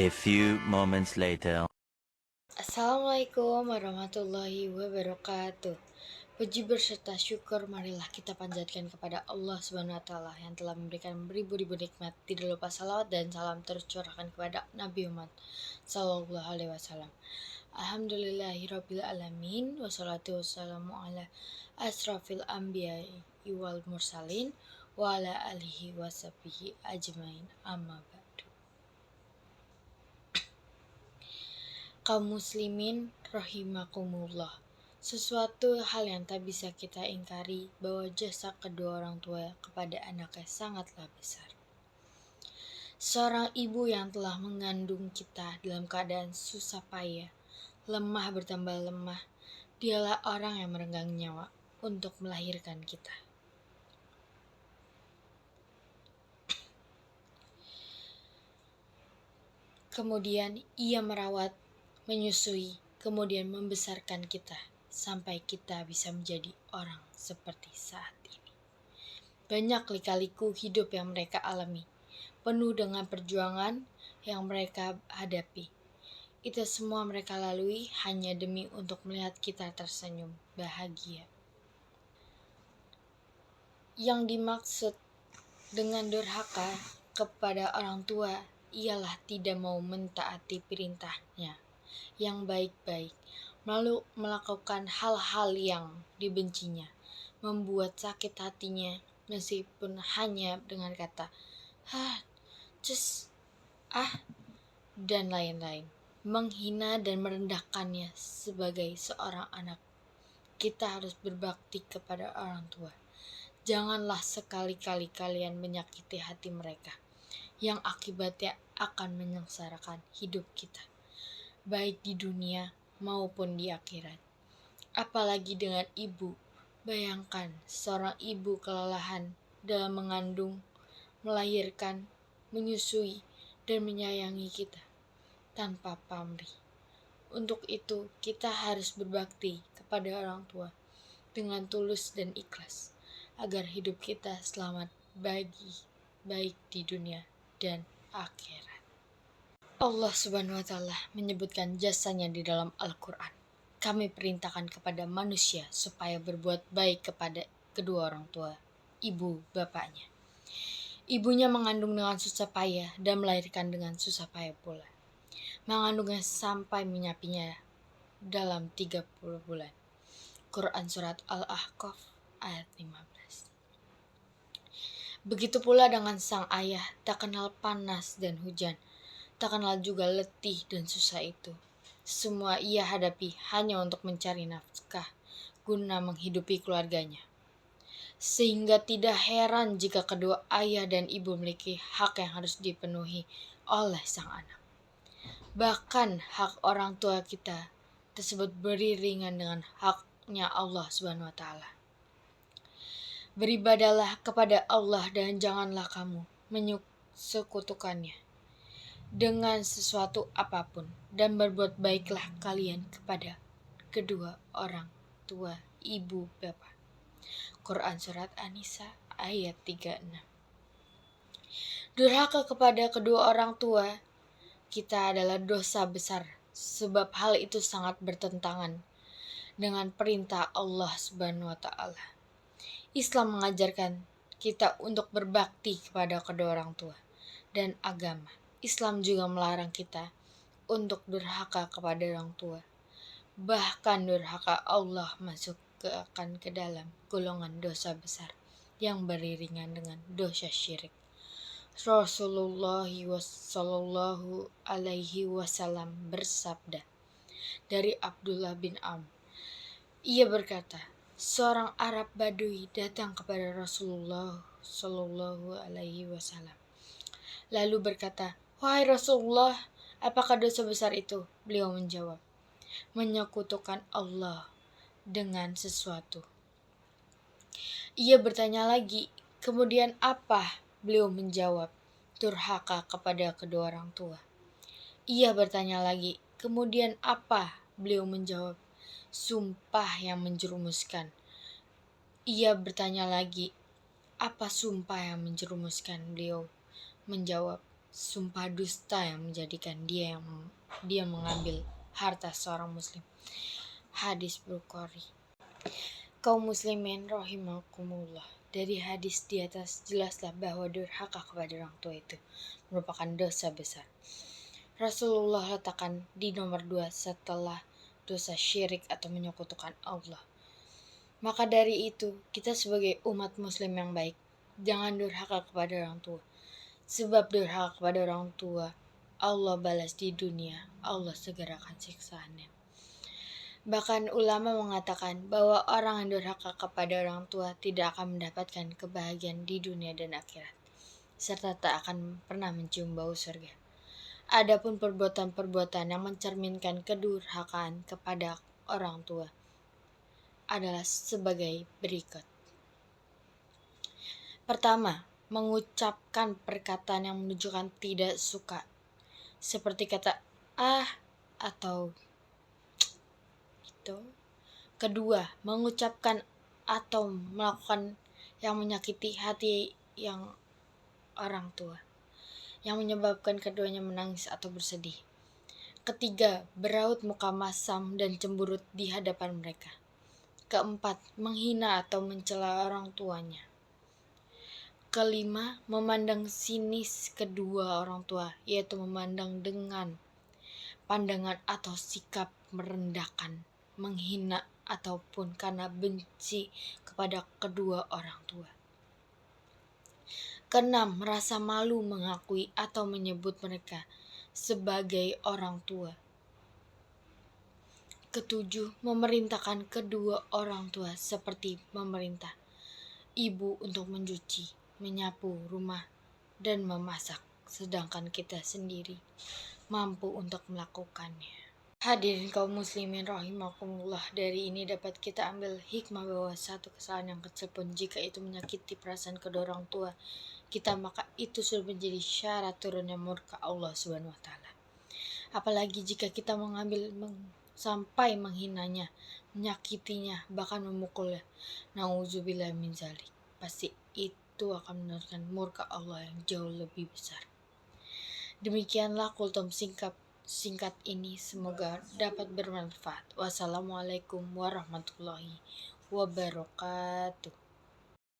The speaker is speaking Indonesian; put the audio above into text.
A few moments later. Assalamualaikum warahmatullahi wabarakatuh. Puji berserta syukur marilah kita panjatkan kepada Allah Subhanahu wa taala yang telah memberikan beribu-ribu nikmat. Tidak lupa salawat dan salam tercurahkan kepada Nabi Muhammad sallallahu alaihi wasallam. Alhamdulillahirabbil alamin wassalatu wassalamu ala asrafil anbiya'i wal mursalin wa ala alihi washabihi ajmain amma ba'du. Kaum muslimin rahimakumullah. Sesuatu hal yang tak bisa kita ingkari bahwa jasa kedua orang tua kepada anaknya sangatlah besar. Seorang ibu yang telah mengandung kita dalam keadaan susah payah, lemah bertambah lemah, dialah orang yang merenggang nyawa untuk melahirkan kita. Kemudian ia merawat, menyusui, kemudian membesarkan kita sampai kita bisa menjadi orang seperti saat ini. Banyak lika-liku hidup yang mereka alami, penuh dengan perjuangan yang mereka hadapi. Itu semua mereka lalui hanya demi untuk melihat kita tersenyum bahagia. Yang dimaksud dengan durhaka kepada orang tua ialah tidak mau mentaati perintahnya yang baik-baik, lalu melakukan hal-hal yang dibencinya, membuat sakit hatinya meskipun hanya dengan kata dan lain-lain, menghina dan merendahkannya sebagai seorang anak. Kita harus berbakti kepada orang tua. Janganlah sekali-kali kalian menyakiti hati mereka, yang akibatnya akan menyengsarakan hidup kita, baik di dunia maupun di akhirat. Apalagi dengan ibu. Bayangkan seorang ibu kelelahan dalam mengandung, melahirkan, menyusui, dan menyayangi kita tanpa pamrih. Untuk itu kita harus berbakti kepada orang tua dengan tulus dan ikhlas, agar hidup kita selamat baik di dunia dan akhirat. Allah Subhanahu wa taala menyebutkan jasanya di dalam Al-Qur'an. Kami perintahkan kepada manusia supaya berbuat baik kepada kedua orang tua, ibu bapaknya. Ibunya mengandung dengan susah payah dan melahirkan dengan susah payah pula. Mengandungnya sampai menyapinya dalam 30 bulan. Quran Surat Al-Ahqaf ayat 15. Begitu pula dengan sang ayah, tak kenal panas dan hujan, tak kenal juga letih dan susah itu. Semua ia hadapi hanya untuk mencari nafkah guna menghidupi keluarganya. Sehingga tidak heran jika kedua ayah dan ibu memiliki hak yang harus dipenuhi oleh sang anak. Bahkan hak orang tua kita tersebut beriringan dengan haknya Allah Subhanahu wa taala. Beribadahlah kepada Allah dan janganlah kamu menyekutukannya dengan sesuatu apapun, dan berbuat baiklah kalian kepada kedua orang tua, ibu, bapak. Quran Surat An-Nisa ayat 36. Durhaka kepada kedua orang tua kita adalah dosa besar, sebab hal itu sangat bertentangan dengan perintah Allah Subhanahu wa taala. Islam mengajarkan kita untuk berbakti kepada kedua orang tua dan agama. Islam juga melarang kita untuk durhaka kepada orang tua. Bahkan durhaka Allah masuk ke dalam golongan dosa besar yang beriringan dengan dosa syirik. Rasulullah sallallahu alaihi wasallam bersabda dari Abdullah bin Amr. Ia berkata, seorang Arab Badui datang kepada Rasulullah sallallahu alaihi wasallam. Lalu berkata, "Wahai Rasulullah, apakah dosa besar itu?" Beliau menjawab, "Menyekutukan Allah dengan sesuatu." Ia bertanya lagi, "Kemudian apa?" Beliau menjawab, "Durhaka kepada kedua orang tua." Ia bertanya lagi, "Kemudian apa?" Beliau menjawab, "Sumpah yang menjerumuskan." Ia bertanya lagi, "Apa sumpah yang menjerumuskan?" Beliau menjawab, sumpah dusta yang menjadikan dia mengambil harta seorang muslim. Hadis Bukhari. Kaum muslimin rahimakumullah. Dari hadis di atas jelaslah bahwa durhaka kepada orang tua itu merupakan dosa besar. Rasulullah letakkan di nomor 2 setelah dosa syirik atau menyekutukan Allah. Maka dari itu, kita sebagai umat muslim yang baik, jangan durhaka kepada orang tua. Sebab durhaka kepada orang tua, Allah balas di dunia, Allah segerakan siksaannya. Bahkan ulama mengatakan bahwa orang yang durhaka kepada orang tua tidak akan mendapatkan kebahagiaan di dunia dan akhirat, serta tak akan pernah mencium bau surga. Adapun perbuatan-perbuatan yang mencerminkan kedurhakaan kepada orang tua adalah sebagai berikut. Pertama, mengucapkan perkataan yang menunjukkan tidak suka, seperti kata atau itu. Kedua, mengucapkan atau melakukan yang menyakiti hati yang orang tua, yang menyebabkan keduanya menangis atau bersedih. Ketiga, beraut muka masam dan cemburut di hadapan mereka. Keempat, menghina atau mencela orang tuanya. Kelima, memandang sinis kedua orang tua, yaitu memandang dengan pandangan atau sikap merendahkan, menghina ataupun karena benci kepada kedua orang tua. Keenam, merasa malu mengakui atau menyebut mereka sebagai orang tua. Ketujuh, memerintahkan kedua orang tua seperti memerintah ibu untuk mencuci, menyapu rumah, dan memasak, sedangkan kita sendiri mampu untuk melakukannya. Hadirin kaum muslimin rahimakumullah, dari ini dapat kita ambil hikmah bahwa satu kesalahan yang kecil pun jika itu menyakiti perasaan kedua orang tua kita, maka itu sudah menjadi syarat turunnya murka Allah Subhanahu wa taala. Apalagi jika kita mengambil sampai menghinanya, menyakitinya, bahkan memukulnya. Nauzubillah min zalik. Pasti itu akan menurunkan murka Allah yang jauh lebih besar. Demikianlah kultum singkat ini, semoga dapat bermanfaat. Wassalamualaikum warahmatullahi wabarakatuh.